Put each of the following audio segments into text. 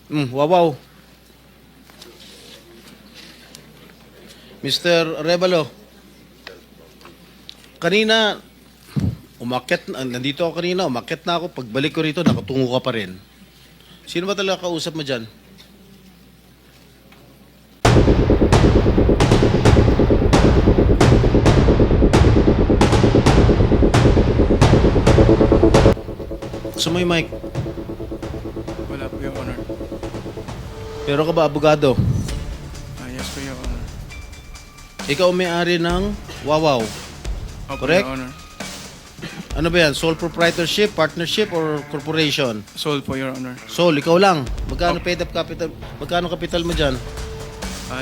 Wawaw. Mr. Revalo, kanina, nandito ako kanina, umakyat na ako. Pagbalik ko rito, nakatungo ka pa rin. Sino ba talaga kausap mo dyan? Gusto mo yung mic? Wala po, Your Honor. Pero ka ba abogado? Yes po, Your Honor. Ikaw ang may-ari ng Wawaw. Opo, Correct? Your Honor. Ano ba yan? Sole proprietorship, partnership, or corporation? Sold po, Your Honor. Sole, ikaw lang. Magkano paid up capital? Magkano capital mo dyan?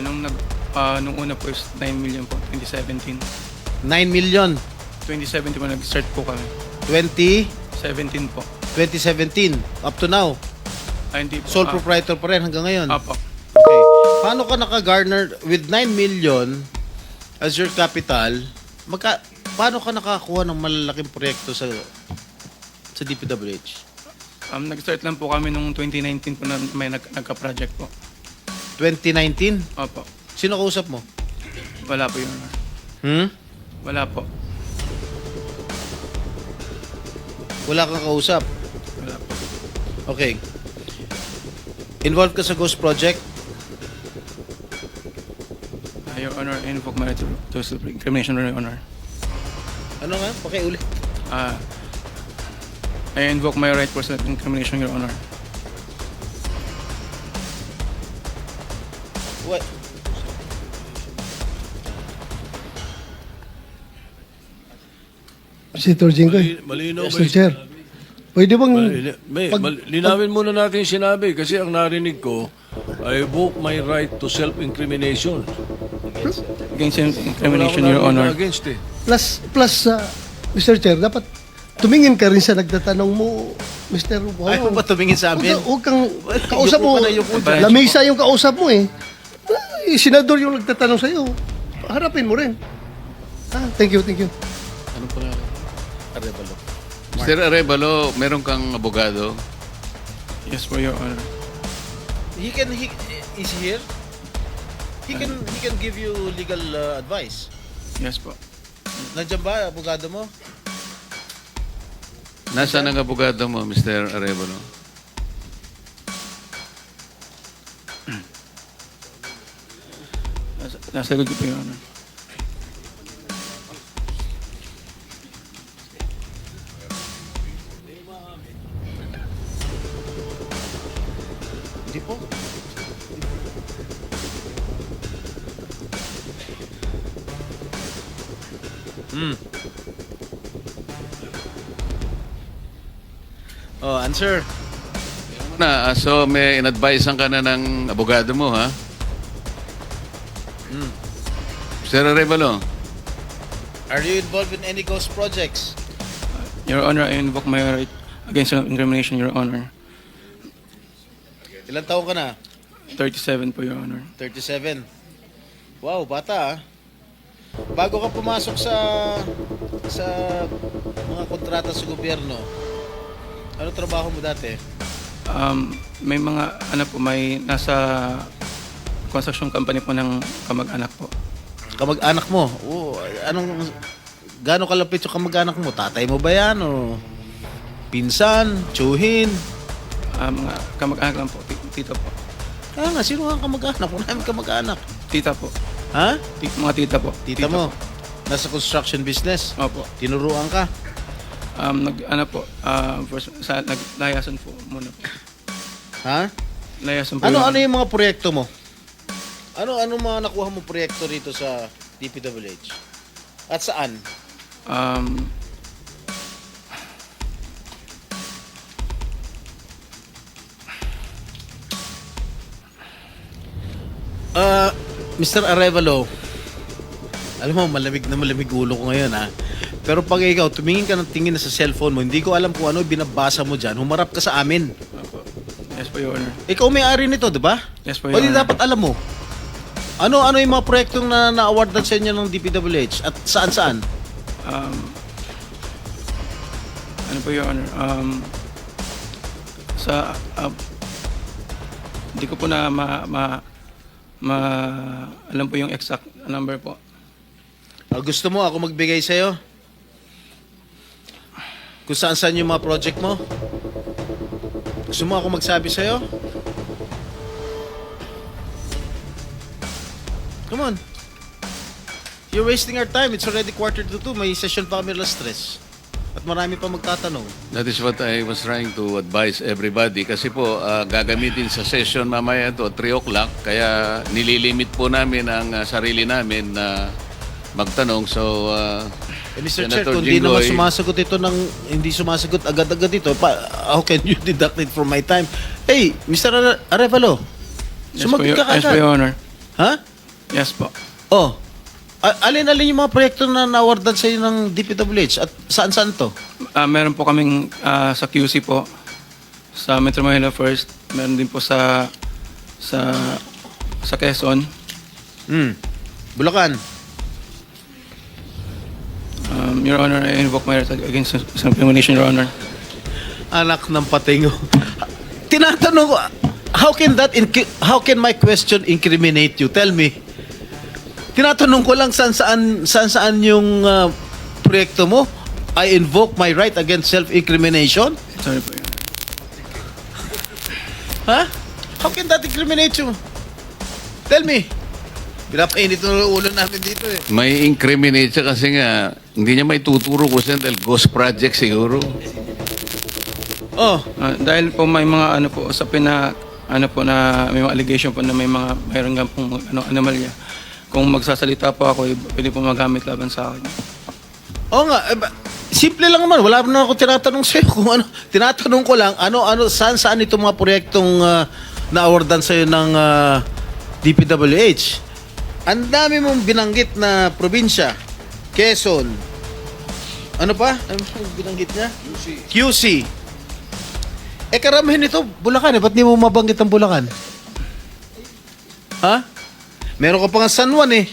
Nung una po is 9 million po, 2017. 9 million. 2017 po, nag-start po kami. 2017. 17 po. Up to now. Hindi po. Sole proprietor pa rin hanggang ngayon. Apo. Okay. Paano ka naka-garner with 9 million as your capital? Paano ka nakakuha ng malalaking proyekto sa DPWH? Nag-start lang po kami nung 2019 po na may nagka-project po. 2019? Opo. Sino kausap mo? Wala po, Your Honor. Wala po. Wala kang kausap? Wala po. Okay. Involved ka sa Ghost Project? Your Honor, I invoke my right to self-incrimination, Your Honor. Ano nga? Pakiulit. I invoke my right for self-incrimination, Your Honor. What? Senator Jinggoy. Malinaw ba Mr. Chair. Pwede bang... linawin muna natin yung sinabi kasi ang narinig ko, I invoke my right to self-incrimination. Against self-incrimination, Wala Your ko Honor. against eh. Plus, Mr. Chair, dapat tumingin ka rin sa nagtatanong mo, Mr. Wow. Ayaw mo ba tumingin sa amin? Huwag kang kausap mo. Yuko ka na, yuko dyan. Lamesa yung kausap mo eh. Senador yung nagtatanong sa'yo. Harapin mo rin. Thank you. Anong pangalan? Arevalo. Mr. Arevalo, meron kang abogado? Yes po, Your Honor. Is he here? He can give you legal advice. Yes po. Nandiyan ba, abogado mo? Nasaan ang abogado mo, Mr. Arevalo? Nasa good po, Your Honor. Hindi po. Oh, answer. So may in-advisean ka na ng abogado mo, ha? Mr. Arevalo, Are you involved in any ghost projects? Your Honor, I invoke my right against self-incrimination, Your Honor. Ilang taon ka na? 37 po, Your Honor. 37. Wow, bata ah. Bago ka pumasok sa mga kontrata sa gobyerno, ano trabaho mo dati? May mga, may nasa construction company po ng kamag-anak po. Kamag-anak mo? Gaano kalapit yung kamag-anak mo? Tatay mo ba yan? O pinsan? Tsuhin? Mga kamag-anak lang po, tita po. Kaya nga, sino ang kamag-anak? Wala namin kamag-anak. Tita po. Ha? Mga tita po. Tita mo? Nasa construction business? Opo. Tinuruan ka? Naglayasan po muna po. Ha? Layasan po. Ano Your Honor. yung mga proyekto mo? Ano mga nakuha mo proyekto rito sa DPWH? At saan? Mr. Arevalo, alam mo, malamig na malamig ulo ko ngayon ha. Pero pag ikaw, tumingin ka ng tingin na sa cellphone mo, hindi ko alam kung ano binabasa mo dyan, humarap ka sa amin. Opo. Yes po, Your Honor. Ikaw may-ari nito, di ba? Yes po, O Your di Honor. dapat alam mo. Ano yung mga proyektong na-awardan sa inyo ng DPWH? At saan-saan? Ano po, Your Honor? Sa Hindi ko po na alam po yung exact number po. Gusto mo ako magbigay sa'yo? Kung saan yung mga project mo? Gusto mo ako magsabi sa'yo? Come on. You're wasting our time. It's already 1:45. May session pa kami alas 3. At marami pa magtatanong. That is what I was trying to advise everybody. Kasi po, gagamitin sa session mamaya to 3 o'clock. Kaya nililimit po namin ang sarili namin na magtanong. So, Mr. Chair, Senator kung di naman Jinggoy, sumasagot ito hindi sumasagot agad-agad ito, how can you deduct it from my time? Hey, Mr. Arevalo, sumagot ka Yes po, agad. Your Honor. Ha? Yes po. Oh, alin-alin yung mga proyekto na na-awardan sa iyo ng DPWH at saan-saan to? Meron po kaming sa QC po, sa Metro Manila First. Meron din po sa Quezon. Bulacan. Your Honor, I invoke my right against self-incrimination, Your Honor. Anak ng patingo. Tinatanong ko, how can my question incriminate you? Tell me. Tinatanong ko lang saan yung proyekto mo. I invoke my right against self-incrimination? Sorry po, Your Honor. Ha? How can that incriminate you? Tell me. Pinapainit ng ulo namin dito eh. may incriminate siya kasi nga, hindi niya may tuturo ko siya dahil ghost project siguro. Oh, Dahil po may mga usapin na na may mga allegation po na mayroon nga pong anomalya. Kung magsasalita po ako, pwede po magamit laban sa akin. oo nga. Simple lang naman. Wala na ako tinatanong sa'yo kung ano. Tinatanong ko lang, saan itong mga proyektong na-awardan sa'yo ng DPWH. Ang dami mong binanggit na probinsya. Quezon. Ano pa? Ano mong binanggit niya? QC. Karamihan ito, Bulacan eh. Ba't di mo mabanggit ang Bulacan? Ha? Meron ka pa nga San Juan eh.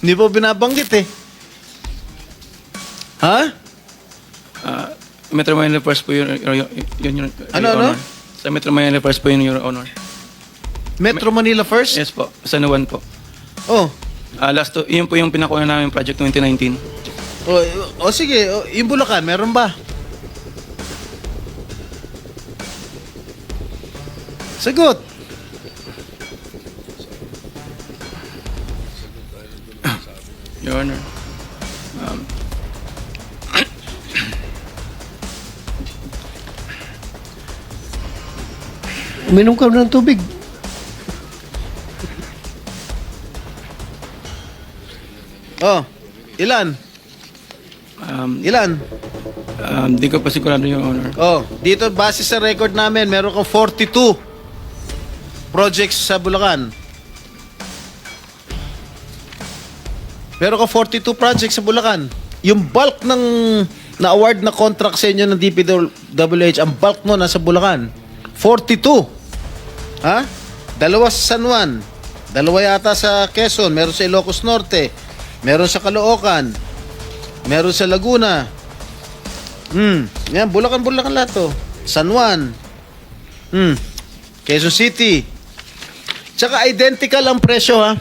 Hindi mo binabanggit eh. Ha? Metro Manila First po yun, Your Ano? Honor. Sa Metro Manila First po yun, Your Honor. Metro Manila first? Yes po, San Juan po. Oh. Yun po yung pinakuha namin project 2019. Sige. Yung Bulacan, meron ba? Sagot. Your Honor. Uminom ka ng tubig. Oh. Ilan? Ilan? Di ko pa sigurado, Your Honor. Oh, dito base sa record namin, meron kang 42 projects sa Bulacan. Meron kang 42 projects sa Bulacan. Yung bulk ng na-award na contract sa inyo ng DPWH, ang bulk mo nasa Bulacan. 42. Ha? 2 sa San Juan. 2 yata sa Quezon. Meron sa Ilocos Norte. Meron sa Caloocan. Meron sa Laguna. Yan, Bulacan lahat to. San Juan. Quezon City. Tsaka identical ang presyo ha.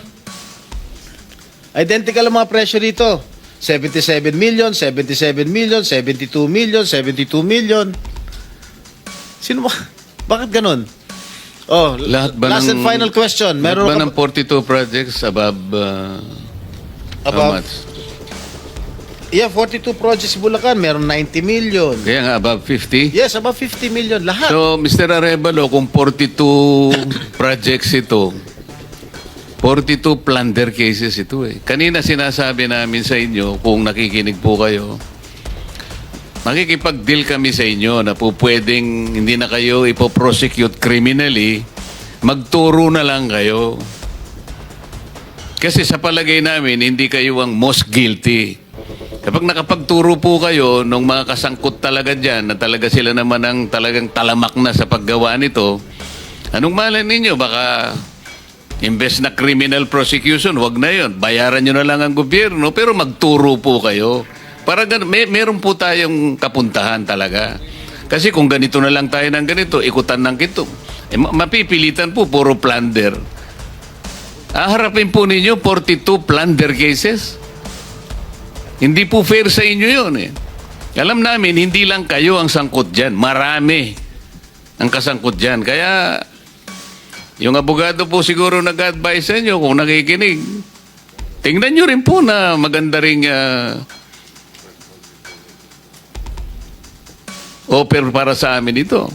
Identical ang mga presyo dito. 77 million, 77 million, 72 million, 72 million. Sino ba? Bakit ganun? Oh, Lahat ba last ng, and final question. Lahat Meron ba ka ng 42 projects above, how Above? much? Yeah, 42 projects sa Bulacan, meron 90 million. Kaya nga above 50? Yes, above 50 million lahat. So, Mr. Arevalo, kung 42 projects ito, 42 plunder cases ito eh. Kanina sinasabi namin sa inyo, kung nakikinig po kayo, makikipag-deal kami sa inyo na po pwedeng hindi na kayo ipoprosecute criminally, magturo na lang kayo. Kasi sa palagay namin, hindi kayo ang most guilty. Kapag nakapagturo po kayo ng mga kasangkot talaga dyan, na talaga sila naman ang talagang talamak na sa paggawa nito, anong malay ninyo? Baka imbes na criminal prosecution, wag na yon. Bayaran nyo na lang ang gobyerno, pero magturo po kayo. Para meron po tayong kapuntahan talaga. Kasi kung ganito na lang tayo ng ganito, ikutan ng Mapipilitan po, puro plunder. Harapin po ninyo 42 plunder cases. Hindi po fair sa inyo yun eh. Alam namin, hindi lang kayo ang sangkot dyan. Marami ang kasangkot dyan. Kaya, yung abogado po siguro nag-advise sa inyo kung nakikinig. Tingnan nyo rin po na maganda ring offer para sa amin ito.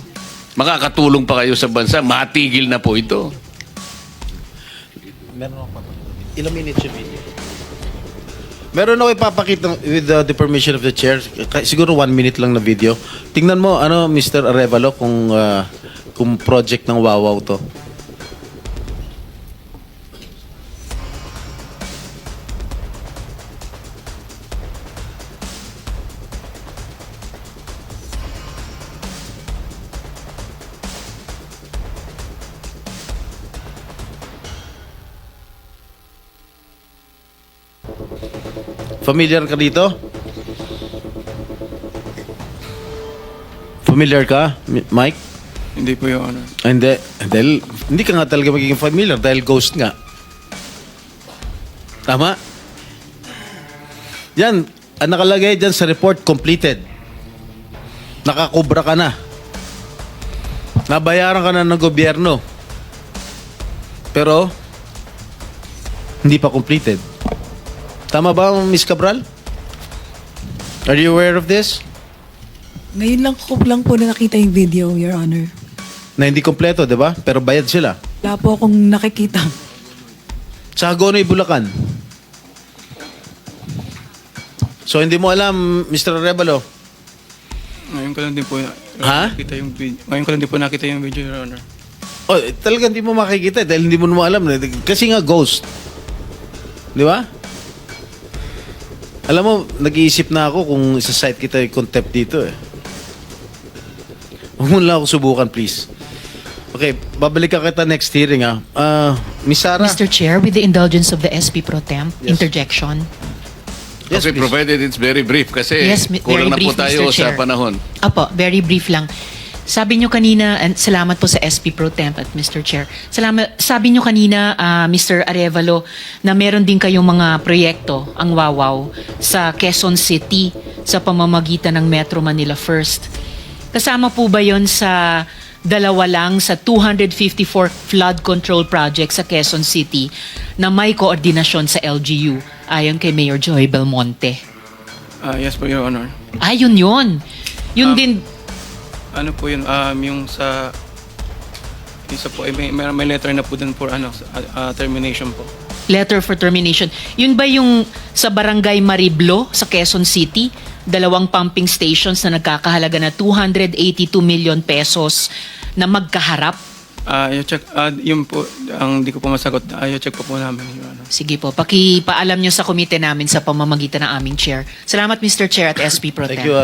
Makakatulong pa kayo sa bansa. Matigil na po ito. Meron ako ilang minutes yung video? Meron ako ipapakita with the permission of the chair. Siguro 1 minute lang na video. Tingnan mo, Mr. Arevalo, kung project ng Wawaw to. Familiar ka dito? Familiar ka, Mike? Hindi po, Your Honor. Hindi. Dahil, hindi ka nga talaga magiging familiar dahil ghost nga. Tama? Yan, ang nakalagay dyan sa report, completed. Nakakubra ka na. Nabayaran ka na ng gobyerno. Pero, hindi pa completed. Tama ba, Miss Cabral? Are you aware of this? Ngayon lang po na nakita yung video, Your Honor. Na hindi kompleto, di ba? Pero bayad sila. Wala po akong nakikita. Sa Hagonoy, Bulacan. So, hindi mo alam, Mr. Arevalo. Ngayon ko lang din po Ha? nakita yung video. Ngayon ko lang din po nakita yung video, Your Honor. Oh, talaga hindi mo makikita dahil hindi mo naman alam. Kasi nga ghost. Di ba? Alam mo, nag-iisip na ako kung isa-cite kita yung contempt dito eh. Huwag mo lang ako subukan, please. Okay, babalik ka kita next hearing ah. Miss Sarah? Mr. Chair, with the indulgence of the SP Pro Temp, interjection. Yes, Okay, please. provided it's very brief kasi Yes, kulang na very po brief, tayo Mr. sa Chair. panahon. Apo, very brief lang. Sabi nyo kanina, and salamat po sa SP Pro Temp at Mr. Chair. Sabi nyo kanina, Mr. Arevalo, na meron din kayong mga proyekto, ang Wawaw, sa Quezon City sa pamamagitan ng Metro Manila First. Kasama po ba yon sa dalawa lang sa 254 flood control project sa Quezon City na may koordinasyon sa LGU ayon kay Mayor Joy Belmonte? Yes po, Your Honor. Ayun yun. Yun din, Ano po yun, yung sa... Isa po, may letter na po dun for termination po. letter for termination. Yun ba yung sa Barangay Mariblo sa Quezon City? 2 pumping stations na nagkakahalaga na 282 million pesos na magkaharap? I-check, yun po, ang di ko po masagot. I-check po namin, Your Honor. Sige po, pakipaalam nyo sa komite namin sa pamamagitan ng aming chair. Salamat Mr. Chair at SP Pro Thank Tem. you.